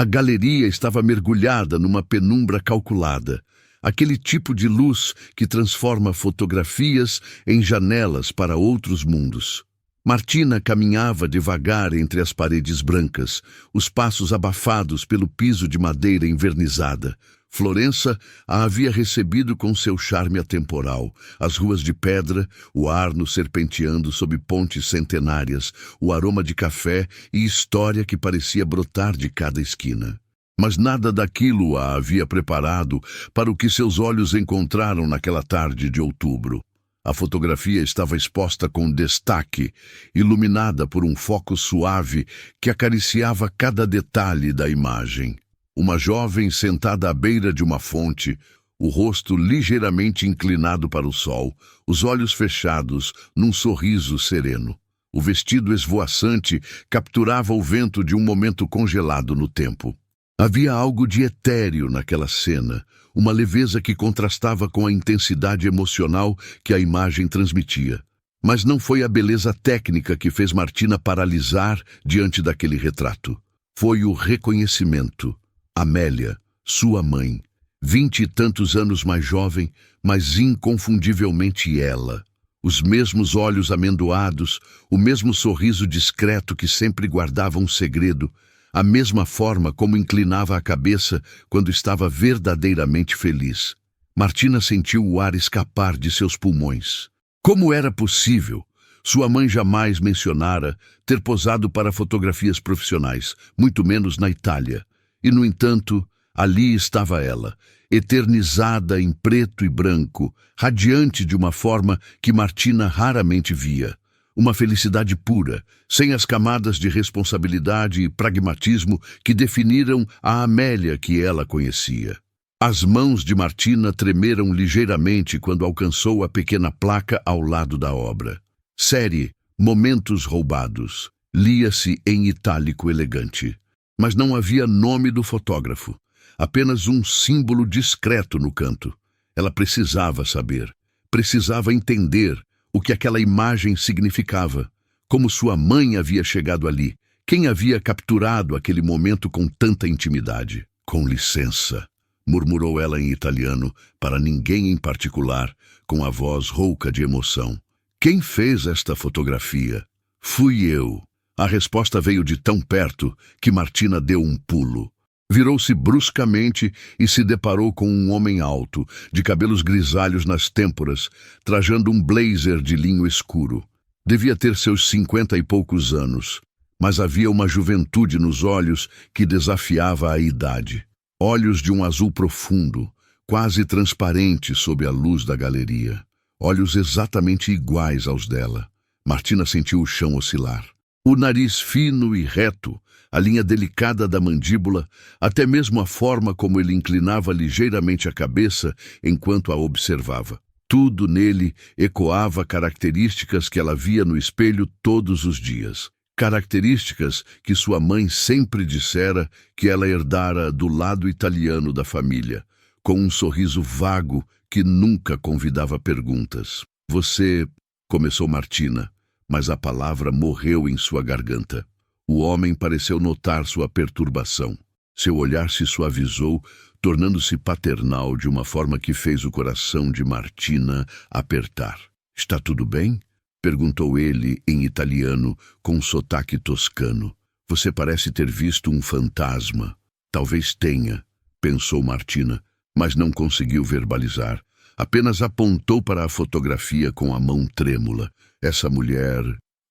A galeria estava mergulhada numa penumbra calculada, aquele tipo de luz que transforma fotografias em janelas para outros mundos. Martina caminhava devagar entre as paredes brancas, os passos abafados pelo piso de madeira envernizada. Florença a havia recebido com seu charme atemporal, as ruas de pedra, o Arno serpenteando sob pontes centenárias, o aroma de café e história que parecia brotar de cada esquina. Mas nada daquilo a havia preparado para o que seus olhos encontraram naquela tarde de outubro. A fotografia estava exposta com destaque, iluminada por um foco suave que acariciava cada detalhe da imagem. Uma jovem sentada à beira de uma fonte, o rosto ligeiramente inclinado para o sol, os olhos fechados num sorriso sereno. O vestido esvoaçante capturava o vento de um momento congelado no tempo. Havia algo de etéreo naquela cena, uma leveza que contrastava com a intensidade emocional que a imagem transmitia. Mas não foi a beleza técnica que fez Martina paralisar diante daquele retrato. Foi o reconhecimento. Amélia, sua mãe, 20 e tantos anos mais jovem, mas inconfundivelmente ela. Os mesmos olhos amendoados, o mesmo sorriso discreto que sempre guardava um segredo, a mesma forma como inclinava a cabeça quando estava verdadeiramente feliz. Martina sentiu o ar escapar de seus pulmões. Como era possível? Sua mãe jamais mencionara ter posado para fotografias profissionais, muito menos na Itália. E, no entanto, ali estava ela, eternizada em preto e branco, radiante de uma forma que Martina raramente via. Uma felicidade pura, sem as camadas de responsabilidade e pragmatismo que definiram a Amélia que ela conhecia. As mãos de Martina tremeram ligeiramente quando alcançou a pequena placa ao lado da obra. Série Momentos Roubados. Lia-se em itálico elegante. Mas não havia nome do fotógrafo, apenas um símbolo discreto no canto. Ela precisava saber, precisava entender o que aquela imagem significava, como sua mãe havia chegado ali, quem havia capturado aquele momento com tanta intimidade. Com licença, murmurou ela em italiano, para ninguém em particular, com a voz rouca de emoção. Quem fez esta fotografia? Fui eu. A resposta veio de tão perto que Martina deu um pulo. Virou-se bruscamente e se deparou com um homem alto, de cabelos grisalhos nas têmporas, trajando um blazer de linho escuro. Devia ter seus 50 e poucos anos, mas havia uma juventude nos olhos que desafiava a idade. Olhos de um azul profundo, quase transparente sob a luz da galeria. Olhos exatamente iguais aos dela. Martina sentiu o chão oscilar. O nariz fino e reto, a linha delicada da mandíbula, até mesmo a forma como ele inclinava ligeiramente a cabeça enquanto a observava. Tudo nele ecoava características que ela via no espelho todos os dias. Características que sua mãe sempre dissera que ela herdara do lado italiano da família, com um sorriso vago que nunca convidava perguntas. Você, começou Martina, mas a palavra morreu em sua garganta. O homem pareceu notar sua perturbação. Seu olhar se suavizou, tornando-se paternal de uma forma que fez o coração de Martina apertar. Está tudo bem? Perguntou ele em italiano, com um sotaque toscano. Você parece ter visto um fantasma. Talvez tenha, pensou Martina, mas não conseguiu verbalizar. Apenas apontou para a fotografia com a mão trêmula. Essa mulher,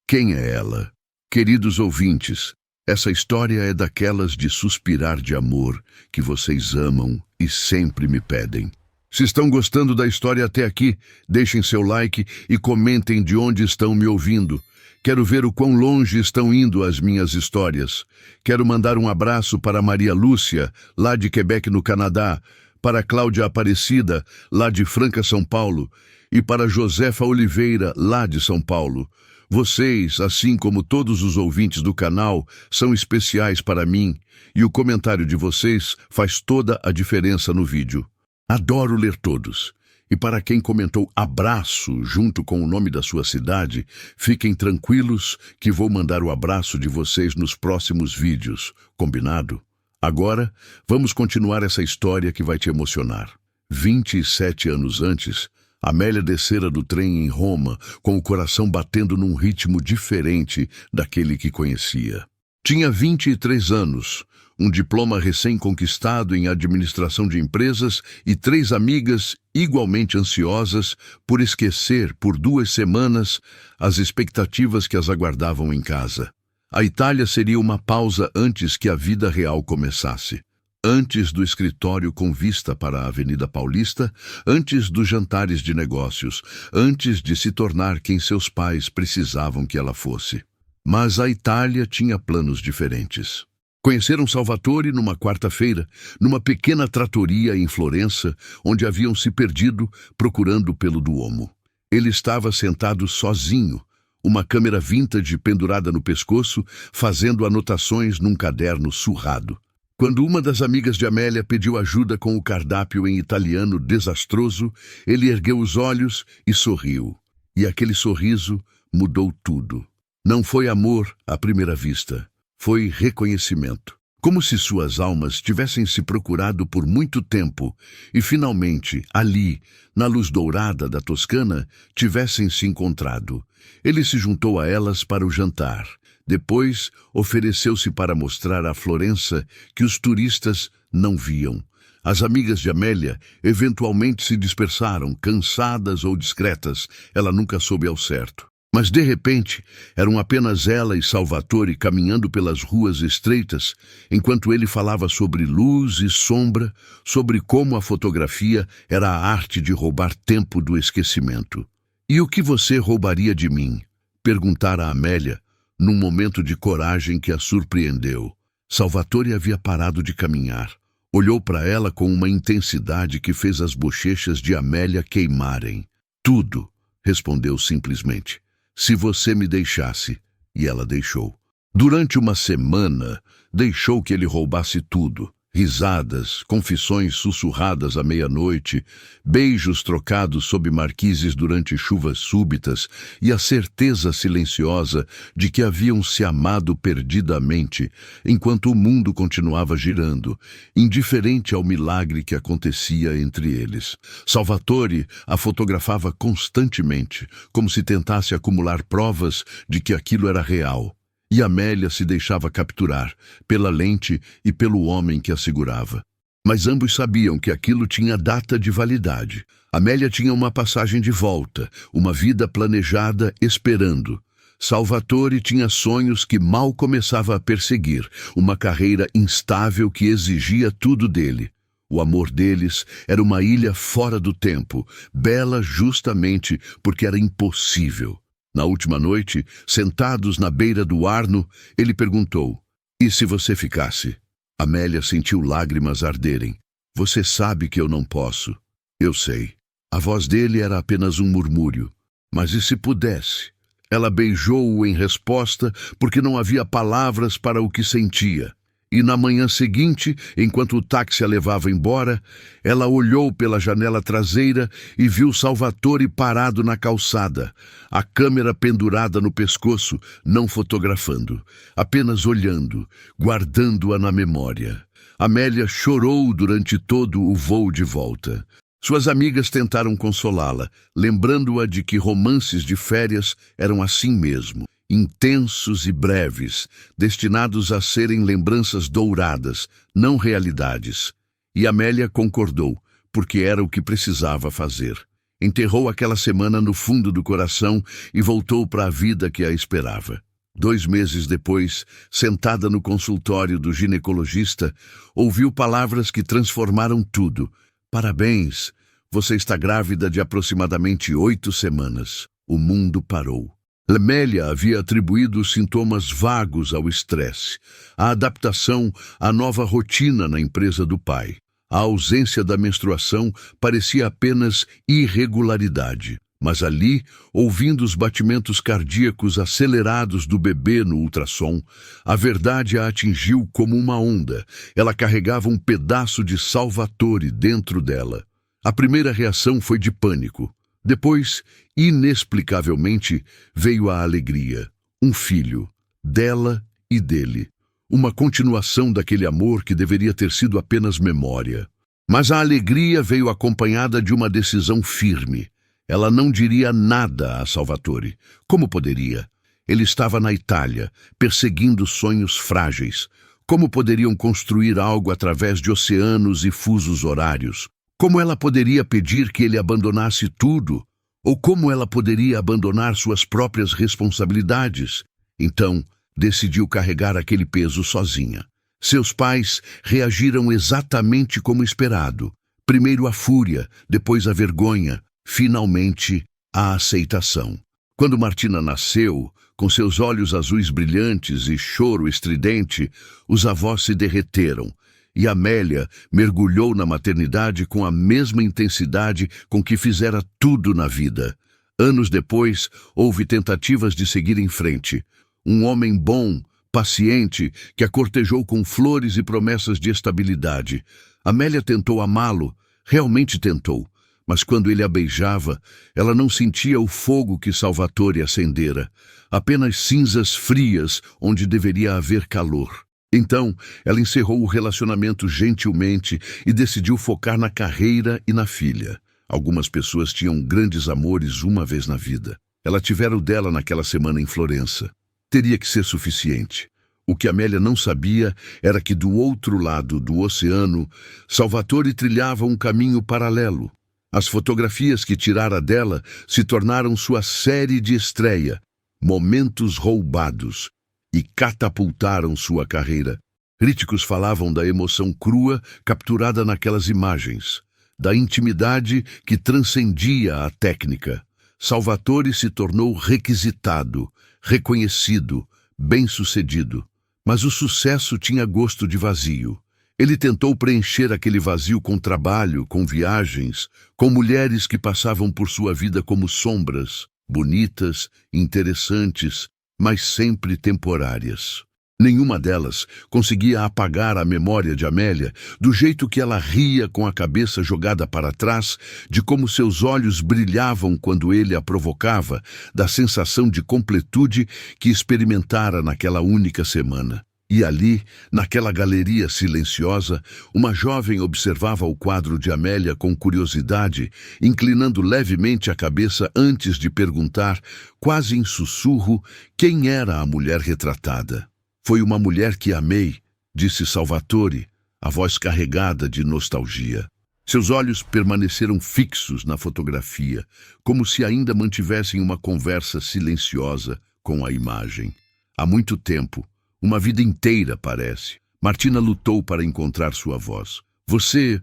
quem é ela? Queridos ouvintes, essa história é daquelas de suspirar de amor que vocês amam e sempre me pedem. Se estão gostando da história até aqui, deixem seu like e comentem de onde estão me ouvindo. Quero ver o quão longe estão indo as minhas histórias. Quero mandar um abraço para Maria Lúcia, lá de Quebec, no Canadá, para Cláudia Aparecida, lá de Franca, São Paulo, e para Josefa Oliveira, lá de São Paulo. Vocês, assim como todos os ouvintes do canal, são especiais para mim, e o comentário de vocês faz toda a diferença no vídeo. Adoro ler todos. E para quem comentou abraço junto com o nome da sua cidade, fiquem tranquilos que vou mandar o abraço de vocês nos próximos vídeos. Combinado? Agora, vamos continuar essa história que vai te emocionar. 27 anos antes, Amélia descera do trem em Roma, com o coração batendo num ritmo diferente daquele que conhecia. Tinha 23 anos, um diploma recém-conquistado em administração de empresas e 3 amigas igualmente ansiosas por esquecer por 2 semanas as expectativas que as aguardavam em casa. A Itália seria uma pausa antes que a vida real começasse. Antes do escritório com vista para a Avenida Paulista, antes dos jantares de negócios, antes de se tornar quem seus pais precisavam que ela fosse. Mas a Itália tinha planos diferentes. Conheceram Salvatore numa quarta-feira, numa pequena trattoria em Florença, onde haviam se perdido procurando pelo Duomo. Ele estava sentado sozinho, uma câmera vintage pendurada no pescoço, fazendo anotações num caderno surrado. Quando uma das amigas de Amélia pediu ajuda com o cardápio em italiano desastroso, ele ergueu os olhos e sorriu. E aquele sorriso mudou tudo. Não foi amor à primeira vista, foi reconhecimento. Como se suas almas tivessem se procurado por muito tempo e finalmente, ali, na luz dourada da Toscana, tivessem se encontrado. Ele se juntou a elas para o jantar. Depois, ofereceu-se para mostrar a Florença que os turistas não viam. As amigas de Amélia eventualmente se dispersaram, cansadas ou discretas, ela nunca soube ao certo. Mas, de repente, eram apenas ela e Salvatore caminhando pelas ruas estreitas, enquanto ele falava sobre luz e sombra, sobre como a fotografia era a arte de roubar tempo do esquecimento. "E o que você roubaria de mim?" perguntara a Amélia, num momento de coragem que a surpreendeu. Salvatore havia parado de caminhar. Olhou para ela com uma intensidade que fez as bochechas de Amélia queimarem. "Tudo", respondeu simplesmente. "Se você me deixasse." E ela deixou. Durante uma semana, deixou que ele roubasse tudo. Risadas, confissões sussurradas à meia-noite, beijos trocados sob marquises durante chuvas súbitas e a certeza silenciosa de que haviam se amado perdidamente, enquanto o mundo continuava girando, indiferente ao milagre que acontecia entre eles. Salvatore a fotografava constantemente, como se tentasse acumular provas de que aquilo era real. E Amélia se deixava capturar, pela lente e pelo homem que a segurava. Mas ambos sabiam que aquilo tinha data de validade. Amélia tinha uma passagem de volta, uma vida planejada esperando. Salvatore tinha sonhos que mal começava a perseguir, uma carreira instável que exigia tudo dele. O amor deles era uma ilha fora do tempo, bela justamente porque era impossível. Na última noite, sentados na beira do Arno, ele perguntou: "E se você ficasse?" Amélia sentiu lágrimas arderem. "Você sabe que eu não posso." "Eu sei." A voz dele era apenas um murmúrio. "Mas e se pudesse?" Ela beijou-o em resposta porque não havia palavras para o que sentia. E na manhã seguinte, enquanto o táxi a levava embora, ela olhou pela janela traseira e viu Salvatore parado na calçada, a câmera pendurada no pescoço, não fotografando, apenas olhando, guardando-a na memória. Amélia chorou durante todo o voo de volta. Suas amigas tentaram consolá-la, lembrando-a de que romances de férias eram assim mesmo. Intensos e breves, destinados a serem lembranças douradas, não realidades. E Amélia concordou, porque era o que precisava fazer. Enterrou aquela semana no fundo do coração e voltou para a vida que a esperava. 2 meses depois, sentada no consultório do ginecologista, ouviu palavras que transformaram tudo. "Parabéns, você está grávida de aproximadamente 8 semanas." O mundo parou. Amélia havia atribuído sintomas vagos ao estresse, à adaptação à nova rotina na empresa do pai. A ausência da menstruação parecia apenas irregularidade. Mas ali, ouvindo os batimentos cardíacos acelerados do bebê no ultrassom, a verdade a atingiu como uma onda. Ela carregava um pedaço de Salvatore dentro dela. A primeira reação foi de pânico. Depois, inexplicavelmente, veio a alegria. Um filho, dela e dele. uma continuação daquele amor que deveria ter sido apenas memória. Mas a alegria veio acompanhada de uma decisão firme. Ela não diria nada a Salvatore. Como poderia? Ele estava na Itália, perseguindo sonhos frágeis. Como poderiam construir algo através de oceanos e fusos horários? Como ela poderia pedir que ele abandonasse tudo? Ou como ela poderia abandonar suas próprias responsabilidades? Então, decidiu carregar aquele peso sozinha. Seus pais reagiram exatamente como esperado. Primeiro a fúria, depois a vergonha, finalmente a aceitação. Quando Martina nasceu, com seus olhos azuis brilhantes e choro estridente, os avós se derreteram, e Amélia mergulhou na maternidade com a mesma intensidade com que fizera tudo na vida. Anos depois, houve tentativas de seguir em frente. Um homem bom, paciente, que a cortejou com flores e promessas de estabilidade. Amélia tentou amá-lo, realmente tentou, mas quando ele a beijava, ela não sentia o fogo que Salvatore acendera, apenas cinzas frias onde deveria haver calor. Então, ela encerrou o relacionamento gentilmente e decidiu focar na carreira e na filha. Algumas pessoas tinham grandes amores uma vez na vida. Ela tivera o dela naquela semana em Florença. Teria que ser suficiente. O que Amélia não sabia era que do outro lado do oceano, Salvatore trilhava um caminho paralelo. As fotografias que tirara dela se tornaram sua série de estreia, momentos roubados, e catapultaram sua carreira. Críticos falavam da emoção crua capturada naquelas imagens, da intimidade que transcendia a técnica. Salvatore se tornou requisitado, reconhecido, bem-sucedido. Mas o sucesso tinha gosto de vazio. Ele tentou preencher aquele vazio com trabalho, com viagens, com mulheres que passavam por sua vida como sombras, bonitas, interessantes, mas sempre temporárias. Nenhuma delas conseguia apagar a memória de Amélia, do jeito que ela ria com a cabeça jogada para trás, de como seus olhos brilhavam quando ele a provocava, da sensação de completude que experimentara naquela única semana. E ali, naquela galeria silenciosa, uma jovem observava o quadro de Amélia com curiosidade, inclinando levemente a cabeça antes de perguntar, quase em sussurro, quem era a mulher retratada. Foi uma mulher que amei, disse Salvatore, a voz carregada de nostalgia. Seus olhos permaneceram fixos na fotografia, como se ainda mantivessem uma conversa silenciosa com a imagem. Há muito tempo, uma vida inteira parece, Martina lutou para encontrar sua voz. Você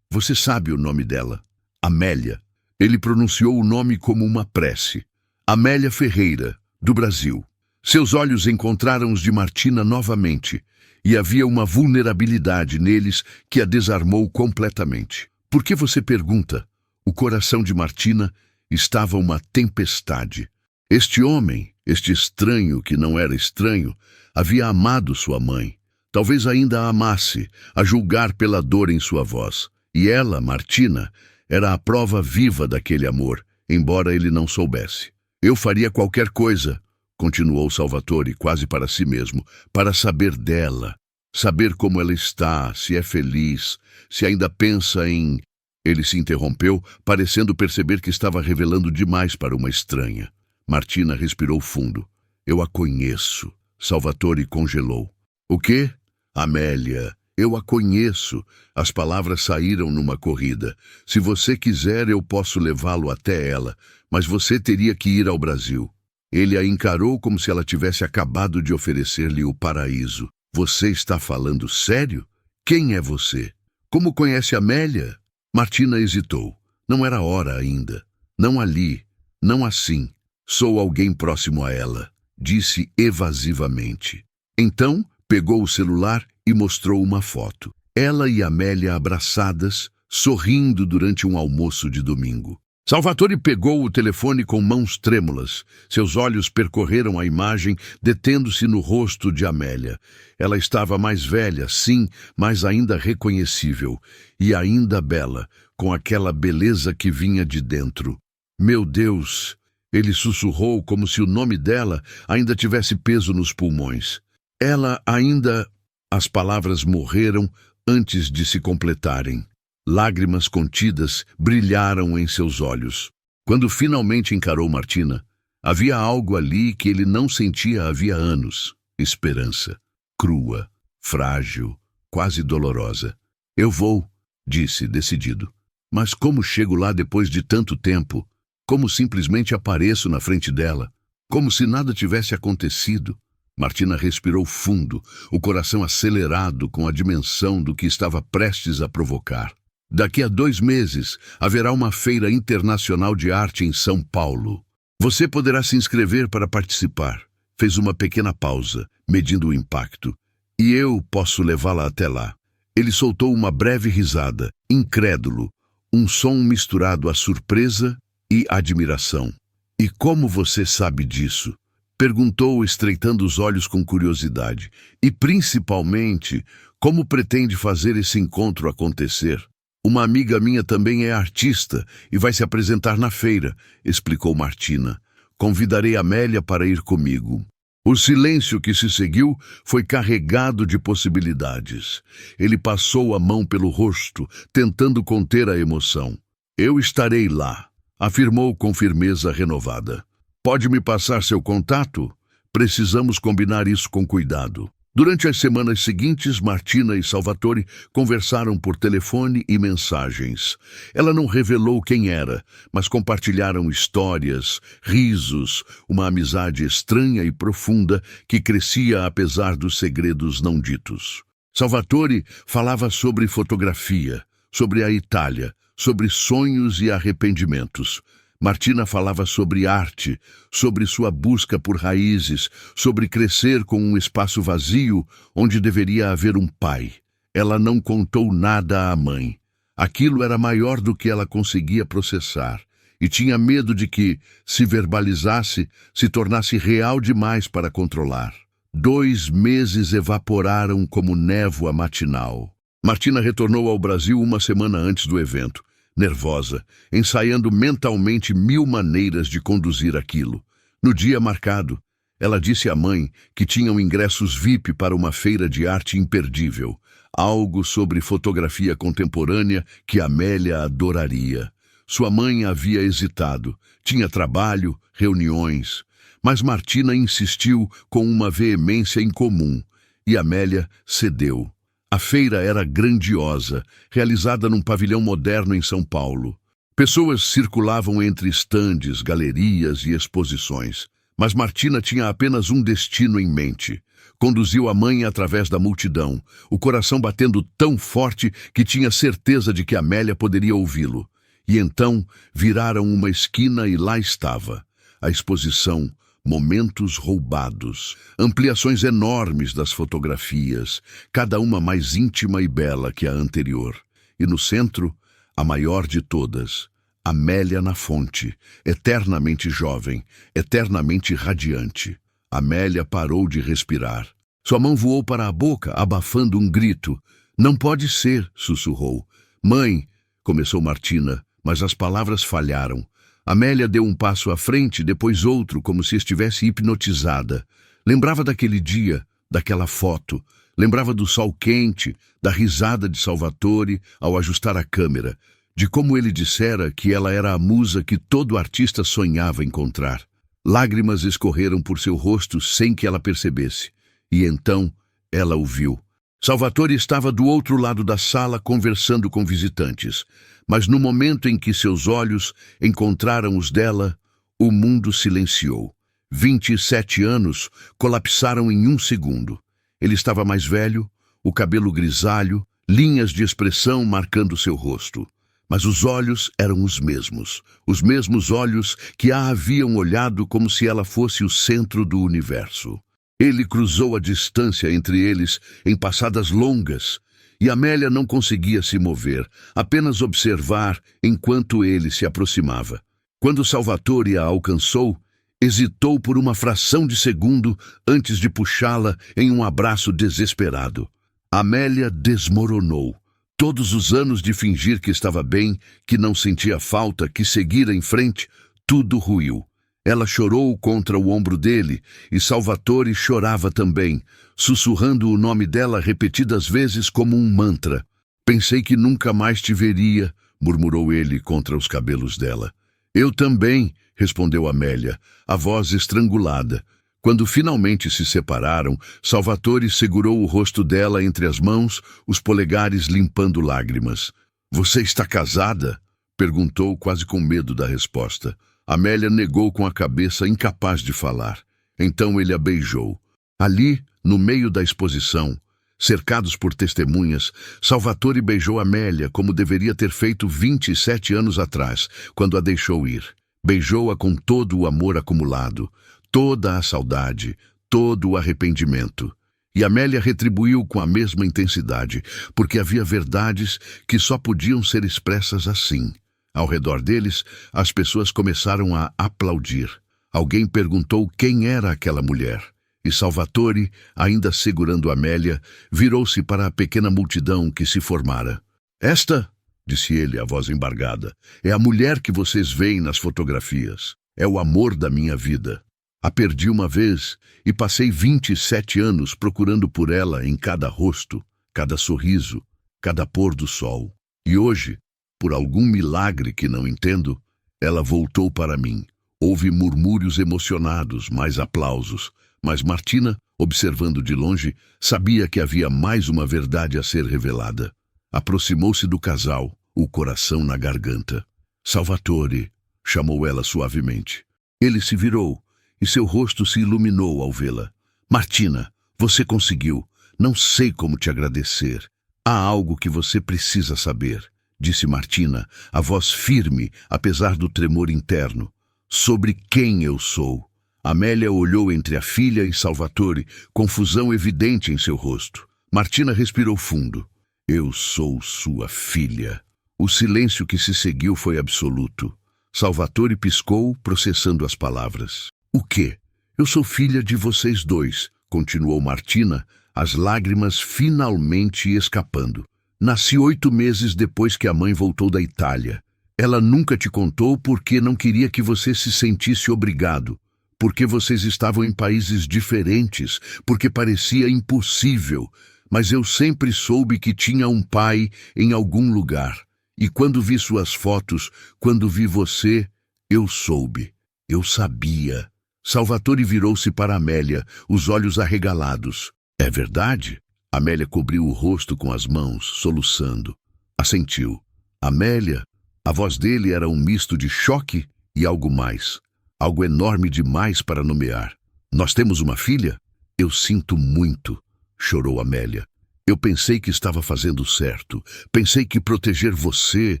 sabe o nome dela? Amélia. Ele pronunciou o nome como uma prece. Amélia Ferreira, do Brasil. Seus olhos encontraram os de Martina novamente, e havia uma vulnerabilidade neles que a desarmou completamente. Por que você pergunta? O coração de Martina estava uma tempestade. Este homem, este estranho que não era estranho, havia amado sua mãe. Talvez ainda a amasse, a julgar pela dor em sua voz. E ela, Martina, era a prova viva daquele amor, embora ele não soubesse. Eu faria qualquer coisa, continuou Salvatore quase para si mesmo, para saber dela, saber como ela está, se é feliz, se ainda pensa em... Ele se interrompeu, parecendo perceber que estava revelando demais para uma estranha. Martina respirou fundo. Eu a conheço. Salvatore congelou. O quê? Amélia, eu a conheço. As palavras saíram numa corrida. Se você quiser, eu posso levá-lo até ela, mas você teria que ir ao Brasil. Ele a encarou como se ela tivesse acabado de oferecer-lhe o paraíso. Você está falando sério? Quem é você? Como conhece Amélia? Martina hesitou. Não era hora ainda. Não ali. Não assim. Sou alguém próximo a ela, disse evasivamente. Então, pegou o celular e mostrou uma foto. Ela e Amélia abraçadas, sorrindo durante um almoço de domingo. Salvatore pegou o telefone com mãos trêmulas. Seus olhos percorreram a imagem, detendo-se no rosto de Amélia. Ela estava mais velha, sim, mas ainda reconhecível. E ainda bela, com aquela beleza que vinha de dentro. Meu Deus! Ele sussurrou como se o nome dela ainda tivesse peso nos pulmões. Ela ainda... As palavras morreram antes de se completarem. Lágrimas contidas brilharam em seus olhos. Quando finalmente encarou Martina, havia algo ali que ele não sentia havia anos. Esperança. Crua, frágil, quase dolorosa. Eu vou, disse, decidido. Mas como chego lá depois de tanto tempo? Como simplesmente apareço na frente dela? Como se nada tivesse acontecido? Martina respirou fundo, o coração acelerado com a dimensão do que estava prestes a provocar. Daqui a 2 meses, haverá uma feira internacional de arte em São Paulo. Você poderá se inscrever para participar. Fez uma pequena pausa, medindo o impacto. E eu posso levá-la até lá. Ele soltou uma breve risada, incrédulo, um som misturado a surpresa e admiração. E como você sabe disso? Perguntou, estreitando os olhos com curiosidade. E, principalmente, como pretende fazer esse encontro acontecer? Uma amiga minha também é artista e vai se apresentar na feira, explicou Martina. Convidarei Amélia para ir comigo. O silêncio que se seguiu foi carregado de possibilidades. Ele passou a mão pelo rosto, tentando conter a emoção. Eu estarei lá, afirmou com firmeza renovada. Pode me passar seu contato? Precisamos combinar isso com cuidado. Durante as semanas seguintes, Martina e Salvatore conversaram por telefone e mensagens. Ela não revelou quem era, mas compartilharam histórias, risos, uma amizade estranha e profunda que crescia apesar dos segredos não ditos. Salvatore falava sobre fotografia, sobre a Itália, sobre sonhos e arrependimentos. Martina falava sobre arte, sobre sua busca por raízes, sobre crescer com um espaço vazio onde deveria haver um pai. Ela não contou nada à mãe. Aquilo era maior do que ela conseguia processar, e tinha medo de que, se verbalizasse, se tornasse real demais para controlar. 2 meses evaporaram como névoa matinal. Martina retornou ao Brasil uma semana antes do evento. Nervosa, ensaiando mentalmente 1000 maneiras de conduzir aquilo. No dia marcado, ela disse à mãe que tinham ingressos VIP para uma feira de arte imperdível, algo sobre fotografia contemporânea que Amélia adoraria. Sua mãe havia hesitado, tinha trabalho, reuniões, mas Martina insistiu com uma veemência incomum, e Amélia cedeu. A feira era grandiosa, realizada num pavilhão moderno em São Paulo. Pessoas circulavam entre estandes, galerias e exposições, mas Martina tinha apenas um destino em mente. Conduziu a mãe através da multidão, o coração batendo tão forte que tinha certeza de que Amélia poderia ouvi-lo. E então viraram uma esquina e lá estava a exposição Momentos Roubados, ampliações enormes das fotografias, cada uma mais íntima e bela que a anterior. E no centro, a maior de todas, Amélia na fonte, eternamente jovem, eternamente radiante. Amélia parou de respirar. Sua mão voou para a boca, abafando um grito. Não pode ser, sussurrou. Mãe, começou Martina, mas as palavras falharam. Amélia deu um passo à frente, depois outro, como se estivesse hipnotizada. Lembrava daquele dia, daquela foto. Lembrava do sol quente, da risada de Salvatore ao ajustar a câmera, de como ele dissera que ela era a musa que todo artista sonhava encontrar. Lágrimas escorreram por seu rosto sem que ela percebesse. E então ela o viu. Salvatore estava do outro lado da sala conversando com visitantes, mas no momento em que seus olhos encontraram os dela, o mundo silenciou. 27 anos colapsaram em 1 segundo. Ele estava mais velho, o cabelo grisalho, linhas de expressão marcando seu rosto. Mas os olhos eram os mesmos olhos que a haviam olhado como se ela fosse o centro do universo. Ele cruzou a distância entre eles em passadas longas, e Amélia não conseguia se mover, apenas observar enquanto ele se aproximava. Quando Salvatore a alcançou, hesitou por uma fração de segundo antes de puxá-la em um abraço desesperado. Amélia desmoronou. Todos os anos de fingir que estava bem, que não sentia falta, que seguira em frente, tudo ruiu. Ela chorou contra o ombro dele, e Salvatore chorava também, sussurrando o nome dela repetidas vezes como um mantra. Pensei que nunca mais te veria, murmurou ele contra os cabelos dela. Eu também, respondeu Amélia, a voz estrangulada. Quando finalmente se separaram, Salvatore segurou o rosto dela entre as mãos, os polegares limpando lágrimas. Você está casada? Perguntou, quase com medo da resposta. Amélia negou com a cabeça, incapaz de falar. Então ele a beijou. Ali, no meio da exposição, cercados por testemunhas, Salvatore beijou Amélia como deveria ter feito 27 anos atrás, quando a deixou ir. Beijou-a com todo o amor acumulado, toda a saudade, todo o arrependimento. E Amélia retribuiu com a mesma intensidade, porque havia verdades que só podiam ser expressas assim. Ao redor deles, as pessoas começaram a aplaudir. Alguém perguntou quem era aquela mulher. E Salvatore, ainda segurando Amélia, virou-se para a pequena multidão que se formara. Esta, disse ele, a voz embargada, é a mulher que vocês veem nas fotografias. É o amor da minha vida. A perdi uma vez e passei 27 anos procurando por ela em cada rosto, cada sorriso, cada pôr do sol. E hoje, por algum milagre que não entendo, ela voltou para mim. Houve murmúrios emocionados, mais aplausos, mas Martina, observando de longe, sabia que havia mais uma verdade a ser revelada. Aproximou-se do casal, o coração na garganta. Salvatore, chamou ela suavemente. Ele se virou, e seu rosto se iluminou ao vê-la. Martina, você conseguiu. Não sei como te agradecer. Há algo que você precisa saber, disse Martina, a voz firme, apesar do tremor interno. Sobre quem eu sou. Amélia olhou entre a filha e Salvatore, confusão evidente em seu rosto. Martina respirou fundo. Eu sou sua filha. O silêncio que se seguiu foi absoluto. Salvatore piscou, processando as palavras. O quê? Eu sou filha de vocês dois, continuou Martina, as lágrimas finalmente escapando. Nasci 8 meses depois que a mãe voltou da Itália. Ela nunca te contou porque não queria que você se sentisse obrigado, porque vocês estavam em países diferentes, porque parecia impossível, mas eu sempre soube que tinha um pai em algum lugar. E quando vi suas fotos, quando vi você, eu soube, eu sabia. Salvatore virou-se para Amélia, os olhos arregalados. É verdade? Amélia cobriu o rosto com as mãos, soluçando. Assentiu. Amélia, a voz dele era um misto de choque e algo mais. Algo enorme demais para nomear. Nós temos uma filha? Eu sinto muito, chorou Amélia. Eu pensei que estava fazendo certo. Pensei que proteger você,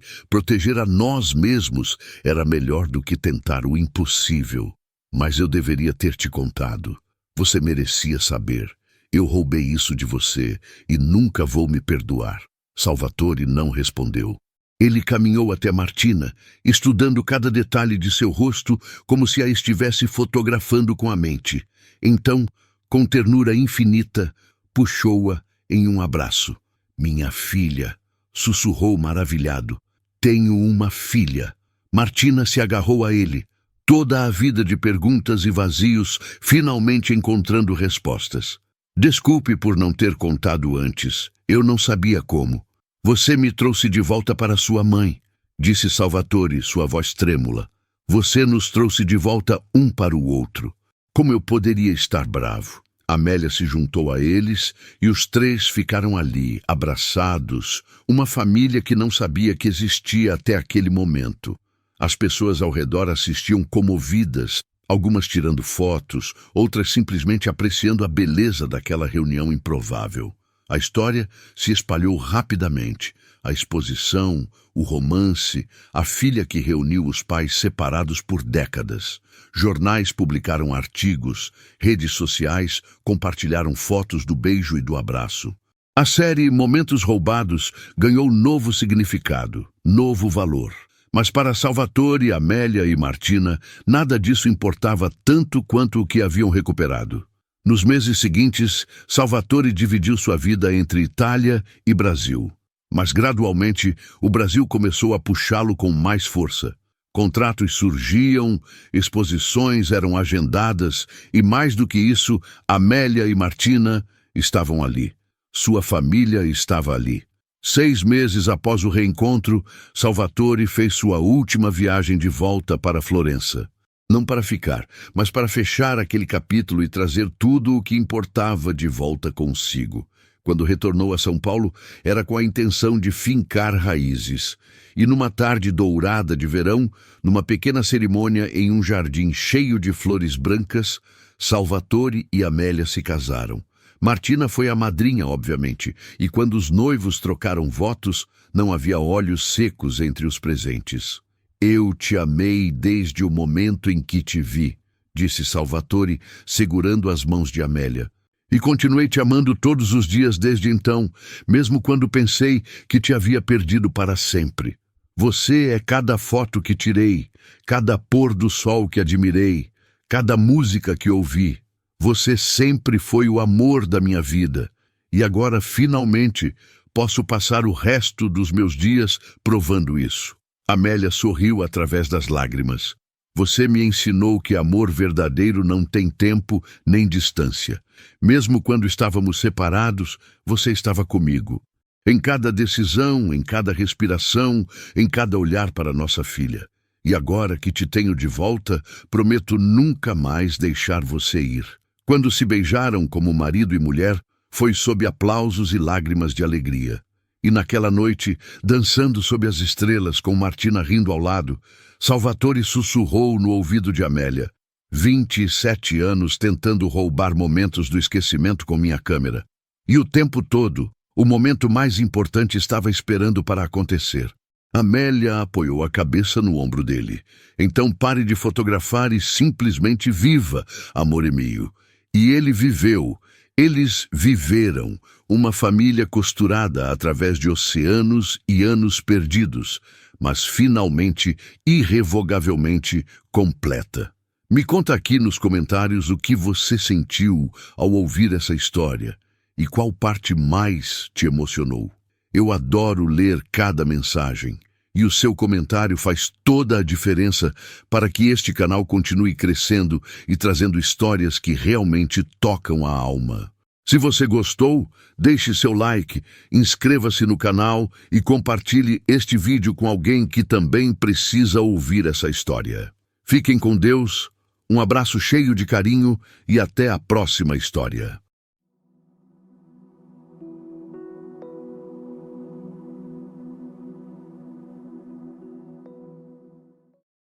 proteger a nós mesmos, era melhor do que tentar o impossível. Mas eu deveria ter te contado. Você merecia saber. Eu roubei isso de você e nunca vou me perdoar. Salvatore não respondeu. Ele caminhou até Martina, estudando cada detalhe de seu rosto como se a estivesse fotografando com a mente. Então, com ternura infinita, puxou-a em um abraço. Minha filha, sussurrou maravilhado. Tenho uma filha. Martina se agarrou a ele. Toda a vida de perguntas e vazios, finalmente encontrando respostas. Desculpe por não ter contado antes. Eu não sabia como. Você me trouxe de volta para sua mãe, disse Salvatore, sua voz trêmula. Você nos trouxe de volta um para o outro. Como eu poderia estar bravo? Amélia se juntou a eles e os três ficaram ali, abraçados, uma família que não sabia que existia até aquele momento. As pessoas ao redor assistiam comovidas, algumas tirando fotos, outras simplesmente apreciando a beleza daquela reunião improvável. A história se espalhou rapidamente. A exposição, o romance, a filha que reuniu os pais separados por décadas. Jornais publicaram artigos, redes sociais compartilharam fotos do beijo e do abraço. A série Momentos Roubados ganhou novo significado, novo valor. Mas para Salvatore, Amélia e Martina, nada disso importava tanto quanto o que haviam recuperado. Nos meses seguintes, Salvatore dividiu sua vida entre Itália e Brasil. Mas gradualmente, o Brasil começou a puxá-lo com mais força. Contratos surgiam, exposições eram agendadas e, mais do que isso, Amélia e Martina estavam ali. Sua família estava ali. 6 meses após o reencontro, Salvatore fez sua última viagem de volta para Florença. Não para ficar, mas para fechar aquele capítulo e trazer tudo o que importava de volta consigo. Quando retornou a São Paulo, era com a intenção de fincar raízes. E numa tarde dourada de verão, numa pequena cerimônia em um jardim cheio de flores brancas, Salvatore e Amélia se casaram. Martina foi a madrinha, obviamente, e quando os noivos trocaram votos, não havia olhos secos entre os presentes. Eu te amei desde o momento em que te vi, disse Salvatore, segurando as mãos de Amélia. E continuei te amando todos os dias desde então, mesmo quando pensei que te havia perdido para sempre. Você é cada foto que tirei, cada pôr do sol que admirei, cada música que ouvi. Você sempre foi o amor da minha vida. E agora, finalmente, posso passar o resto dos meus dias provando isso. Amélia sorriu através das lágrimas. Você me ensinou que amor verdadeiro não tem tempo nem distância. Mesmo quando estávamos separados, você estava comigo. Em cada decisão, em cada respiração, em cada olhar para nossa filha. E agora que te tenho de volta, prometo nunca mais deixar você ir. Quando se beijaram como marido e mulher, foi sob aplausos e lágrimas de alegria. E naquela noite, dançando sob as estrelas, com Martina rindo ao lado, Salvatore sussurrou no ouvido de Amélia. 27 anos tentando roubar momentos do esquecimento com minha câmera. E o tempo todo, o momento mais importante estava esperando para acontecer. Amélia apoiou a cabeça no ombro dele. Então pare de fotografar e simplesmente viva, amore mio. E ele viveu. Eles viveram, uma família costurada através de oceanos e anos perdidos, mas finalmente, irrevogavelmente, completa. Me conta aqui nos comentários o que você sentiu ao ouvir essa história e qual parte mais te emocionou. Eu adoro ler cada mensagem e o seu comentário faz toda a diferença para que este canal continue crescendo e trazendo histórias que realmente tocam a alma. Se você gostou, deixe seu like, inscreva-se no canal e compartilhe este vídeo com alguém que também precisa ouvir essa história. Fiquem com Deus, um abraço cheio de carinho e até a próxima história.